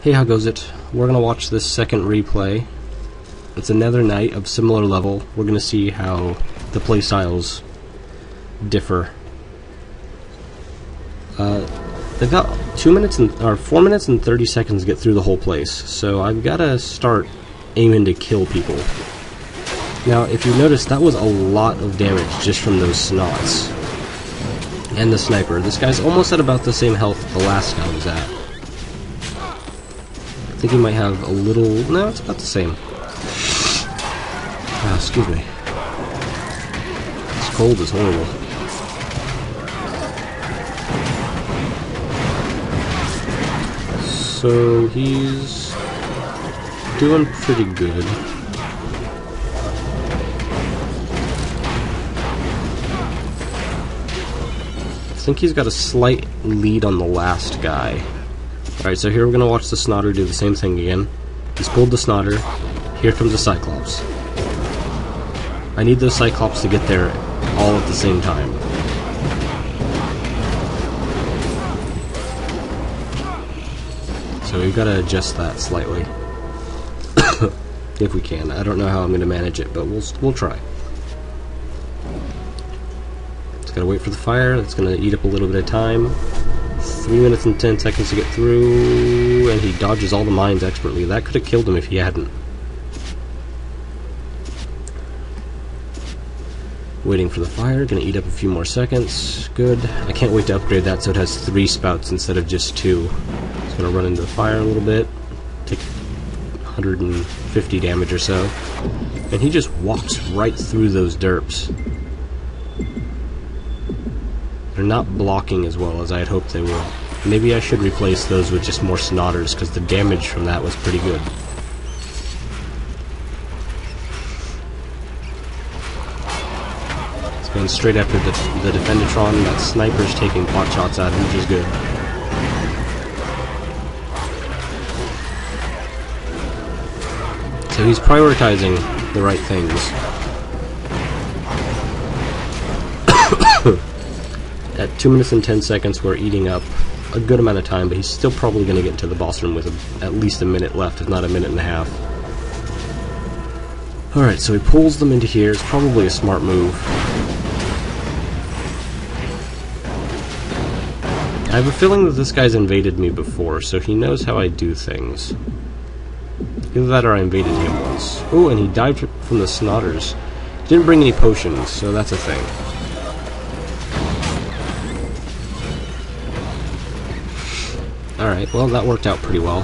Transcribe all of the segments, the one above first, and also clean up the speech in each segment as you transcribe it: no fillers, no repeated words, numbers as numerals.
Hey, how goes it? We're gonna watch this second replay. It's another night of similar level. We're gonna see how the playstyles differ. They've got 4 minutes and 30 seconds to get through the whole place, so I've gotta start aiming to kill people. Now, if you notice, that was a lot of damage just from those snots. And the sniper. This guy's almost at about the same health the last guy was at. I think he might have a little... No, it's about the same. Excuse me. This cold is horrible. So he's doing pretty good. I think he's got a slight lead on the last guy. Alright, so here we're gonna watch the Snotter do the same thing again. He's pulled the Snotter. Here comes the Cyclops. I need those Cyclops to get there all at the same time. So we've got to adjust that slightly. If we can. I don't know how I'm going to manage it, but we'll try. Just got to wait for the fire. That's going to eat up a little bit of time. 3 minutes and 10 seconds to get through, and he dodges all the mines expertly. That could have killed him if he hadn't. Waiting for the fire, gonna eat up a few more seconds. Good. I can't wait to upgrade that so it has 3 spouts instead of just 2. Just gonna run into the fire a little bit, take 150 damage or so, and he just walks right through those derps. They're not blocking as well as I had hoped they would. Maybe I should replace those with just more Snotters, because the damage from that was pretty good. Going straight after the Defendatron. That sniper's taking pot shots at him, which is good. So he's prioritizing the right things. At 2 minutes and 10 seconds, we're eating up a good amount of time, but he's still probably going to get into the boss room with at least a minute left, if not a minute and a half. Alright, so he pulls them into here. It's probably a smart move. I have a feeling that this guy's invaded me before, so he knows how I do things. Either that or I invaded him once. Oh, and he died from the Snotters. He didn't bring any potions, so that's a thing. Alright, well, that worked out pretty well.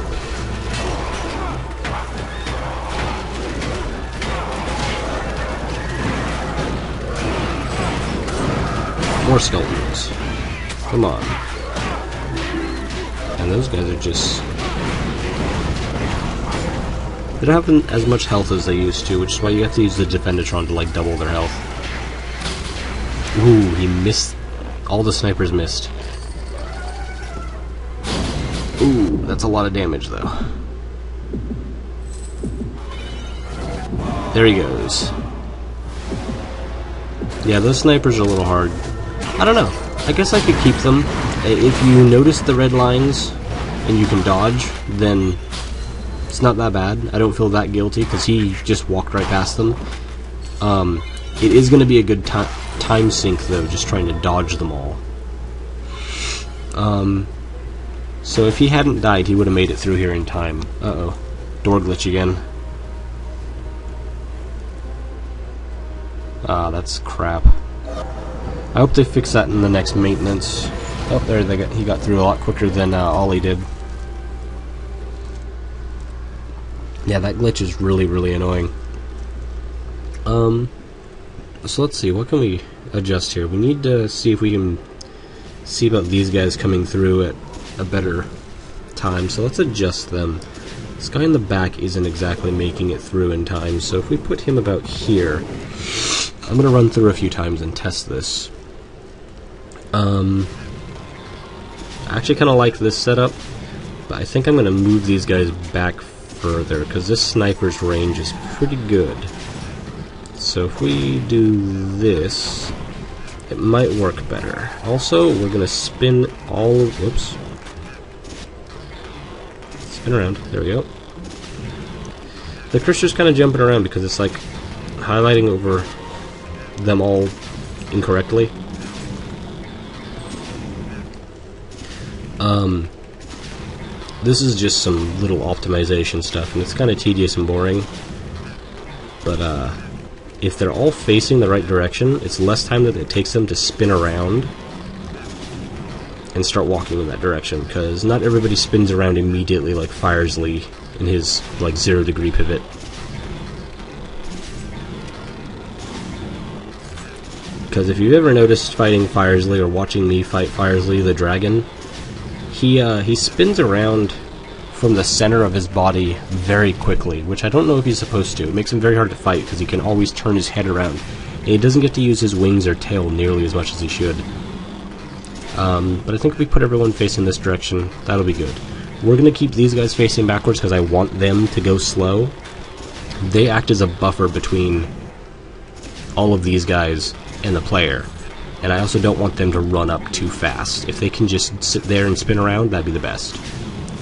More skeletons. Come on. And those guys are just... They don't have as much health as they used to, which is why you have to use the Defendatron to, like, double their health. Ooh, he missed... All the snipers missed. Ooh, that's a lot of damage, though. There he goes. Yeah, those snipers are a little hard. I don't know. I guess I could keep them. If you notice the red lines and you can dodge, then it's not that bad. I don't feel that guilty because he just walked right past them. It is going to be a good time sink, though, just trying to dodge them all. So if he hadn't died, he would have made it through here in time. Uh-oh. Door glitch again. Ah, that's crap. I hope they fix that in the next maintenance. Oh, there he got through a lot quicker than Ollie did. Yeah, that glitch is really, really annoying. So let's see, what can we adjust here? We need to see if we can see about these guys coming through at a better time, so let's adjust them. This guy in the back isn't exactly making it through in time, so if we put him about here, I'm going to run through a few times and test this. I actually kind of like this setup, but I think I'm going to move these guys back further, because this sniper's range is pretty good. So if we do this, it might work better. Also, we're going to spin all of... Whoops. Spin around. There we go. The cursor's kind of jumping around because it's like highlighting over them all incorrectly. This is just some little optimization stuff, and it's kind of tedious and boring. But if they're all facing the right direction, it's less time that it takes them to spin around and start walking in that direction, because not everybody spins around immediately like Firesley in his like 0-degree pivot. Because if you've ever noticed fighting Firesley or watching me fight Firesley the dragon, he spins around from the center of his body very quickly, which I don't know if he's supposed to. It makes him very hard to fight because he can always turn his head around, and he doesn't get to use his wings or tail nearly as much as he should. But I think if we put everyone facing this direction, that'll be good. We're going to keep these guys facing backwards because I want them to go slow. They act as a buffer between all of these guys and the player. And I also don't want them to run up too fast. If they can just sit there and spin around, that'd be the best.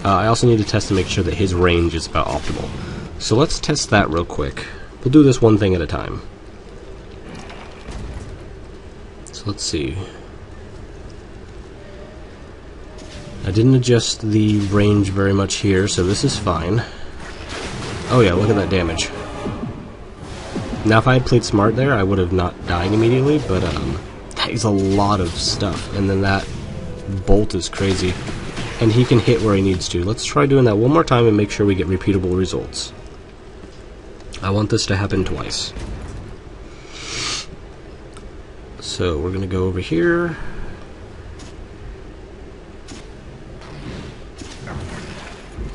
I also need to test to make sure that his range is about optimal. So let's test that real quick. We'll do this one thing at a time. So let's see. I didn't adjust the range very much here, so this is fine. Oh yeah, look at that damage. Now if I had played smart there, I would have not died immediately, but that is a lot of stuff, and then that bolt is crazy. And he can hit where he needs to. Let's try doing that one more time and make sure we get repeatable results. I want this to happen twice. So we're going to go over here.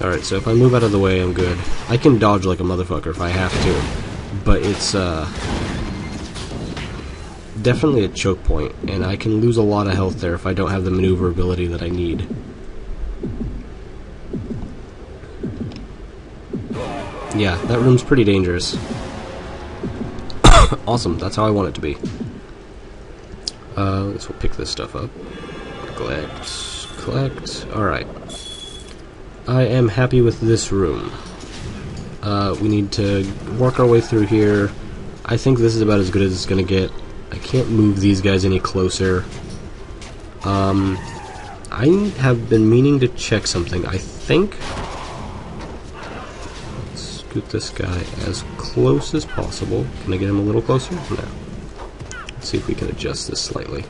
Alright, so if I move out of the way, I'm good. I can dodge like a motherfucker if I have to, but it's definitely a choke point, and I can lose a lot of health there if I don't have the maneuverability that I need. Yeah, that room's pretty dangerous. Awesome, that's how I want it to be. Let's pick this stuff up. Collect. Alright. I am happy with this room. We need to work our way through here. I think this is about as good as it's going to get. I can't move these guys any closer. I have been meaning to check something. I think... Scoot this guy as close as possible. Can I get him a little closer? No. Let's see if we can adjust this slightly.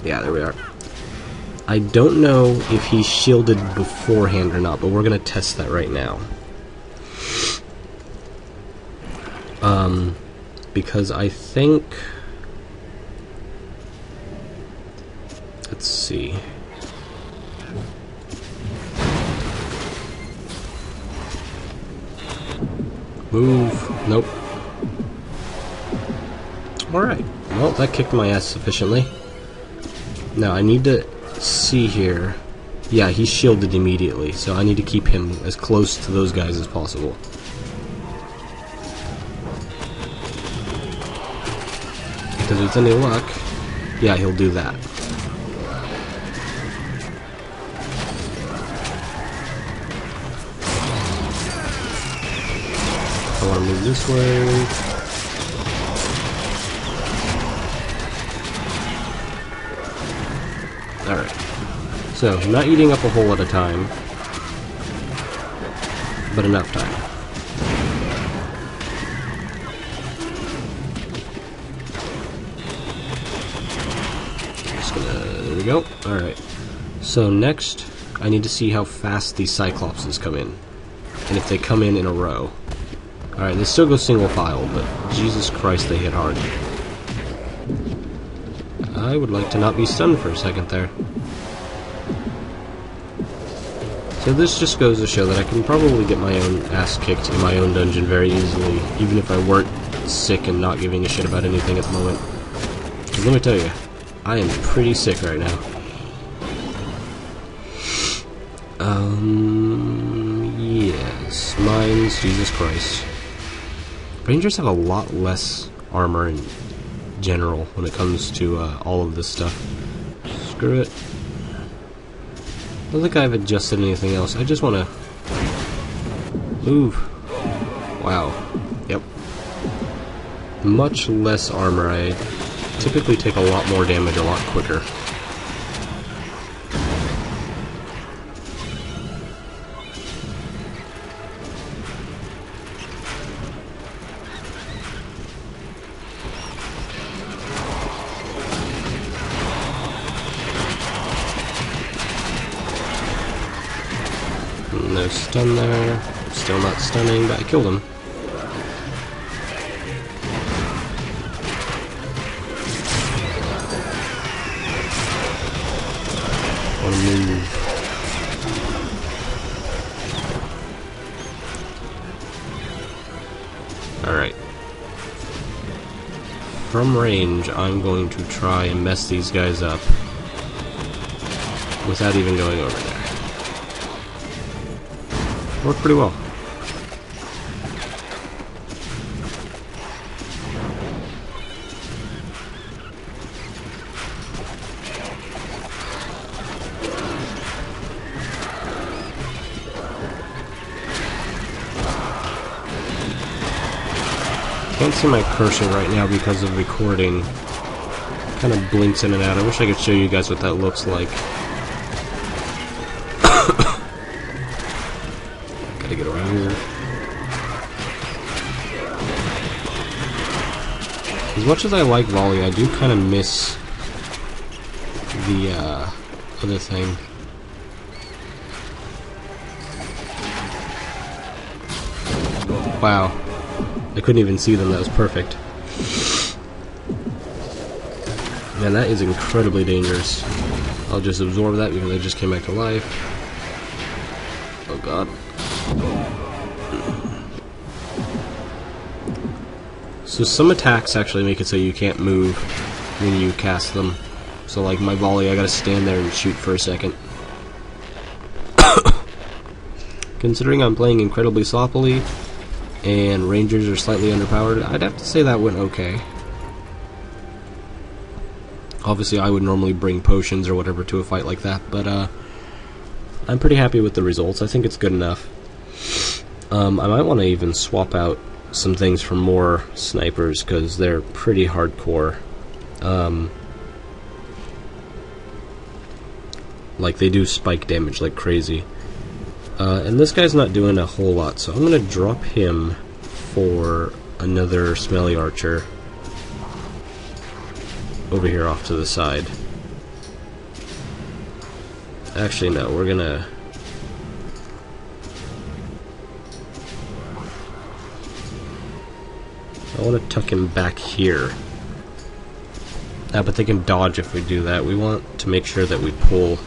Yeah, there we are. I don't know if he's shielded beforehand or not, but we're going to test that right now. Because I think... Let's see... Move. Nope. Alright. Well, that kicked my ass sufficiently. Now, I need to see here. Yeah, he's shielded immediately, so I need to keep him as close to those guys as possible. Because if it's any luck, yeah, he'll do that. I want to move this way. Alright. So, not eating up a whole lot of time, but enough time. Just gonna... there we go. Alright. So, next, I need to see how fast these Cyclopses come in. And if they come in a row. Alright, they still go single file, but Jesus Christ, they hit hard. I would like to not be stunned for a second there. So this just goes to show that I can probably get my own ass kicked in my own dungeon very easily, even if I weren't sick and not giving a shit about anything at the moment. Because let me tell you, I am pretty sick right now. Yes, mines, Jesus Christ. Rangers have a lot less armor in general when it comes to all of this stuff. Screw it. I don't think I've adjusted anything else. I just want to move. Wow. Yep. Much less armor. I typically take a lot more damage a lot quicker. No stun there. Still not stunning, but I killed him. Wanna move. Alright. From range, I'm going to try and mess these guys up without even going over there. Worked pretty well. Can't see my cursor right now because of recording. Kind of blinks in and out. I wish I could show you guys what that looks like. Gotta get around here. As much as I like volley, I do kind of miss the other thing. Wow. I couldn't even see them, that was perfect. Man, that is incredibly dangerous. I'll just absorb that because I just came back to life. Oh god. So some attacks actually make it so you can't move when you cast them. So like my volley, I gotta stand there and shoot for a second. Considering I'm playing incredibly sloppily, and rangers are slightly underpowered, I'd have to say that went okay. Obviously I would normally bring potions or whatever to a fight like that, but I'm pretty happy with the results. I think it's good enough. I might want to even swap out some things for more snipers, because they're pretty hardcore. Like, they do spike damage like crazy. And this guy's not doing a whole lot, so I'm going to drop him for another smelly archer over here off to the side. Actually, no, we're going to... I want to tuck him back here. But they can dodge if we do that. We want to make sure that we pull.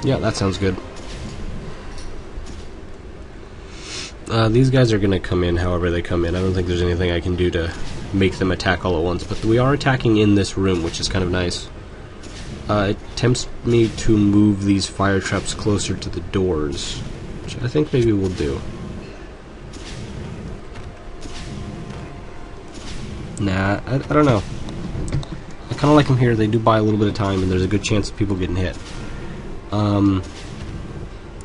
Yeah, that sounds good. These guys are going to come in however they come in. I don't think there's anything I can do to make them attack all at once, but we are attacking in this room, which is kind of nice. It tempts me to move these fire traps closer to the doors, which I think maybe we'll do. Nah, I don't know. I kind of like them here. They do buy a little bit of time, and there's a good chance of people getting hit.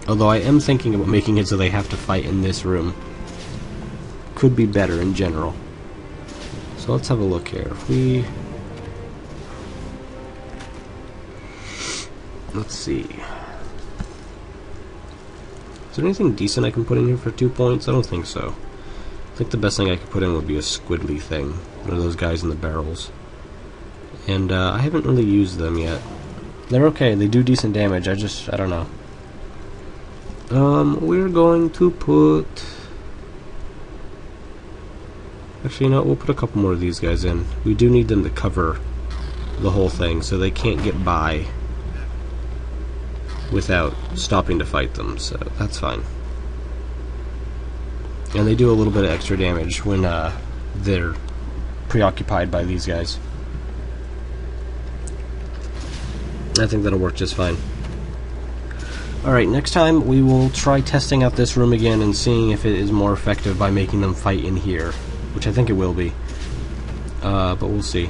Although I am thinking about making it so they have to fight in this room. Could be better in general. So let's have a look here. If we... Let's see. Is there anything decent I can put in here for 2 points? I don't think so. I think the best thing I could put in would be a squiddly thing. One of those guys in the barrels. And I haven't really used them yet. They're okay, they do decent damage, I don't know. We're going to put... Actually, you know what, we'll put a couple more of these guys in. We do need them to cover the whole thing, so they can't get by without stopping to fight them, so that's fine. And they do a little bit of extra damage when they're preoccupied by these guys. I think that'll work just fine. Alright, next time we will try testing out this room again and seeing if it is more effective by making them fight in here, which I think it will be. But we'll see.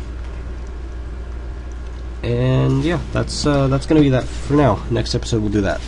And yeah, that's going to be that for now. Next episode we'll do that.